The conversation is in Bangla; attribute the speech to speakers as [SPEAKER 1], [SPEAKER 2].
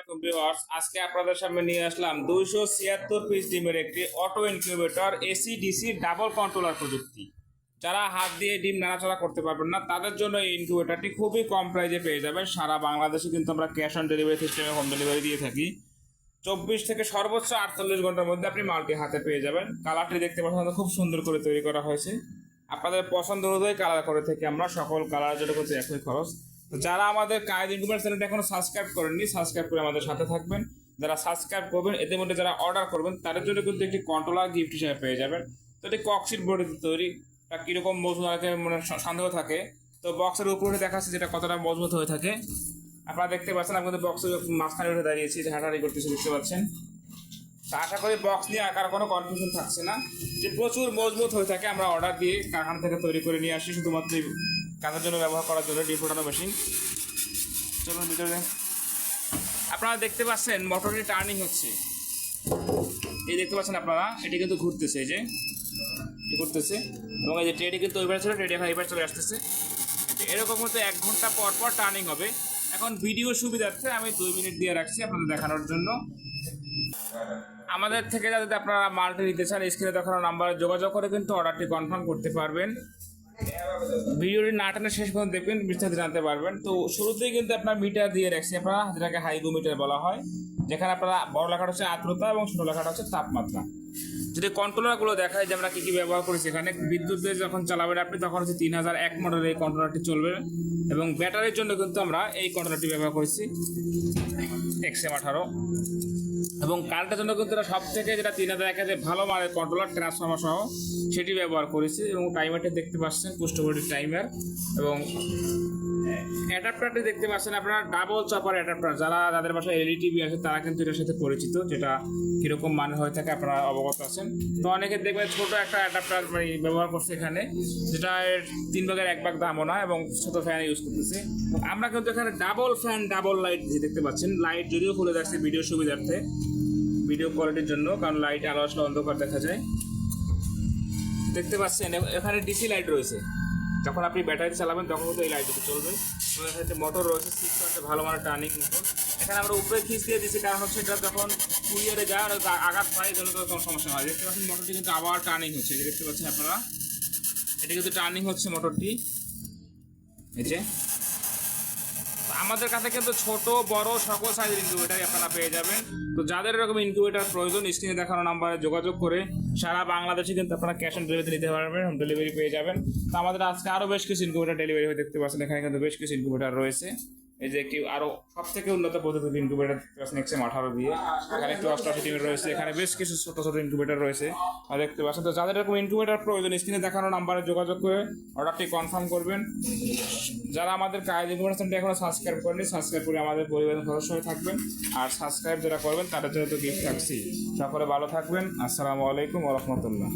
[SPEAKER 1] ভিউয়ার্স, আজকে আপনাদের সামনে নিয়ে আসলাম 276 পিস ডিমের একটি auto incubator AC DC double controller প্রযুক্তি। যারা হাত দিয়ে ডিম নাড়াচাড়া করতে পারবেন না তাদের জন্য এই ইনকিউবেটরটি খুবই কম প্রাইসে পেয়ে যাবেন। সারা বাংলাদেশে কিন্তু আমরা ক্যাশ অন ডেলিভারি সিস্টেমে হোম ডেলিভারি দিয়ে থাকি। 24 থেকে সর্বোচ্চ 48 ঘন্টার মধ্যে আপনি মালটি হাতে পেয়ে যাবেন। কালারটি দেখতে পাচ্ছেন খুব সুন্দর করে তৈরি করা হয়েছে। আপনাদের পছন্দ অনুযায়ী কালার করে থেকে আমরা সকল কালার যেটা করতে একই খরচ। তো যারা আমাদের কায়েদ ইনকিউবেটর চ্যানেলটা এখনো সাবস্ক্রাইব করেননি, সাবস্ক্রাইব করে আমাদের সাথে থাকবেন। যারা সাবস্ক্রাইব করবেন, এদের মধ্যে যারা অর্ডার করবেন তাদের জন্য কিন্তু একটি কন্ট্রোলার গিফট হিসেবে পেয়ে যাবেন। তো এটি ককশিট বোর্ডে তৈরি, কীরকম মজবুত আছে মানে সন্দেহ থাকে। তো বক্সের উপরে দেখাচ্ছে যেটা কতটা মজবুত হয়ে থাকে। আপনারা দেখতে পাচ্ছেন, আপনাদের বক্সের মাঝখানে উঠে দাঁড়িয়েছি, যে হাঁটাহাঁটি করতেছে দেখতে পাচ্ছেন। তো আশা করি বক্স নিয়ে আকার কোনো কনফিউশন থাকছে না, যে প্রচুর মজবুত হয়ে থাকে। আমরা অর্ডার দিয়ে কারখানা থেকে তৈরি করে নিয়ে আসি শুধুমাত্র কাজের জন্য ব্যবহার করার জন্য ডিম ফোটানো মেশিন। চলুন ভিতরে। আপনারা দেখতে পাচ্ছেন মোটরটি টার্নিং হচ্ছে, এই দেখতে পাচ্ছেন আপনারা, এটি কিন্তু ঘুরতেছে, এই যে ঘুরতেছে। এবং এই যে ট্রেডি কিন্তু ওইবার ছিল, ট্রেডি এখন এবার চলে আসতেছে। এরকম মতো 1 ঘন্টা পর পর টার্নিং হবে। এখন ভিডিও সুবিধার্থে আমি 2 মিনিট দিয়ে রাখছি আপনাদের দেখানোর জন্য। আমাদের থেকে যাতে আপনারা মালটি নিতে চান, স্ক্রিনে দেখানো নাম্বারে যোগাযোগ করে কিন্তু অর্ডারটি কনফার্ম করতে পারবেন। ভিডিওটি না টানে শেষ পর্যন্ত দেখবেন, বিস্তারিত জানতে পারবেন। তো শুরুতেই কিন্তু আপনার মিটার দিয়ে রাখছি আপনারা, যেটাকে হাইগোমিটার বলা হয়, যেখানে আপনারা বড় লেখাটা হচ্ছে আর্দ্রতা এবং ছোট লেখাটা হচ্ছে তাপমাত্রা। যদি কন্ট্রোলারগুলো দেখায় যে আমরা কী কী ব্যবহার করেছি, এখানে বিদ্যুৎ দিয়ে যখন চালাবেন আপনি তখন হচ্ছে 3001 মডেলের এই কন্ট্রোলারটি চলবে। এবং ব্যাটারির জন্য কিন্তু আমরা এই কন্ট্রোলারটি ব্যবহার করেছি XM18। এবং কারেন্টের জন্য কিন্তু এটা সব থেকে যেটা 3001 ভালো মানের কন্ট্রোলার ট্রান্সফর্মার সহ সেটি ব্যবহার করেছি। এবং টাইমারটি দেখতে পাচ্ছেন, পুষ্টবটির টাইমার। এবং অ্যাডাপ্টারটি দেখতে পাচ্ছেন আপনারা, ডাবল চাপার অ্যাডাপ্টার। যাদের বাসায় এলইডি টিভি আছে তারা কিন্তু এটার সাথে পরিচিত, যেটা কীরকম মানে হয়ে থাকে আপনারা অবগত আছেন। তো অনেকে দেখবেন ছোটো একটা অ্যাডাপ্টার ব্যবহার করছে এখানে, যেটা 3 ভাগের 1 ভাগ দামও না, এবং ছোটো ফ্যান ইউজ করতেছে। আমরা কিন্তু এখানে ডাবল ফ্যান ডাবল লাইট দেখতে পাচ্ছেন। লাইট যদিও খুলে যাচ্ছে ভিডিও সুবিধার্থে, ভিডিও কোয়ালিটির জন্য, কারণ লাইট আলো আসলে অন্ধকার দেখা যায়। দেখতে পাচ্ছেন এখানে ডিসি লাইট রয়েছে, যখন আপনি ব্যাটারি চালাবেন তখন কিন্তু এই লাইটটি চলবে। এবং এখানে মোটর রয়েছে, 6 পয়েন্টে ভালো মানের টার্নিং মোটর। এখানে আমরা উপরে খিচ দিয়ে দিচ্ছি, কারণ হচ্ছে এটা যখন কুরিয়ারে যায় আর আঘাত পায়, এই জন্য কোনো সমস্যা হয়। দেখতে পাচ্ছেন মোটরটি কিন্তু আবার টার্নিং হচ্ছে, দেখতে পাচ্ছেন আপনারা, এটা কিন্তু টার্নিং হচ্ছে মোটরটি, এই যে। আমাদের কাছে কিন্তু ছোট বড় সকল সাইজের ইনকিউবেটারই আপনারা পেয়ে যাবেন। তো যাদের এরকম ইনকিউবেটার প্রয়োজন, স্ক্রিনে দেখানো নাম্বারে যোগাযোগ করে সারা বাংলাদেশে কিন্তু আপনারা ক্যাশ অন ডেলিভারি নিতে পারবেন, হোম ডেলিভারি পেয়ে যাবেন। তো আমাদের আজকে আরও বেশ কিছু ইনকিউবেটার ডেলিভারি হয়ে দেখতে পাচ্ছেন, এখানে কিন্তু বেশ কিছু ইনকিউবেটার রয়েছে। এই যে একটি আরও সব থেকে উন্নত পদ্ধতির ইনকিউবেটার দেখতে পাচ্ছেন XM18 দিয়ে। এখানে একটি 88 টিমের রয়েছে, এখানে বেশ কিছু ছোট ছোট ইনকিউবেটার রয়েছে দেখতে পাচ্ছেন। তো যাদের এরকম ইনকিউবেটার প্রয়োজন, স্ক্রিনে দেখানো নাম্বারে যোগাযোগ করে অর্ডারটি কনফার্ম করবেন। যারা আমাদের কায়েদ ইনকিউবেটর চ্যানেলটি এখনো সাবস্ক্রাইব করেনি, সাবস্ক্রাইব করে আমাদের পরিবারের সদস্য হয়ে থাকবেন। আর সাবস্ক্রাইব যারা করবেন তাদের জন্য তো গিফট থাকছি। সকলে ভালো থাকবেন। আসসালামু আলাইকুম ওয়া রাহমাতুল্লাহ।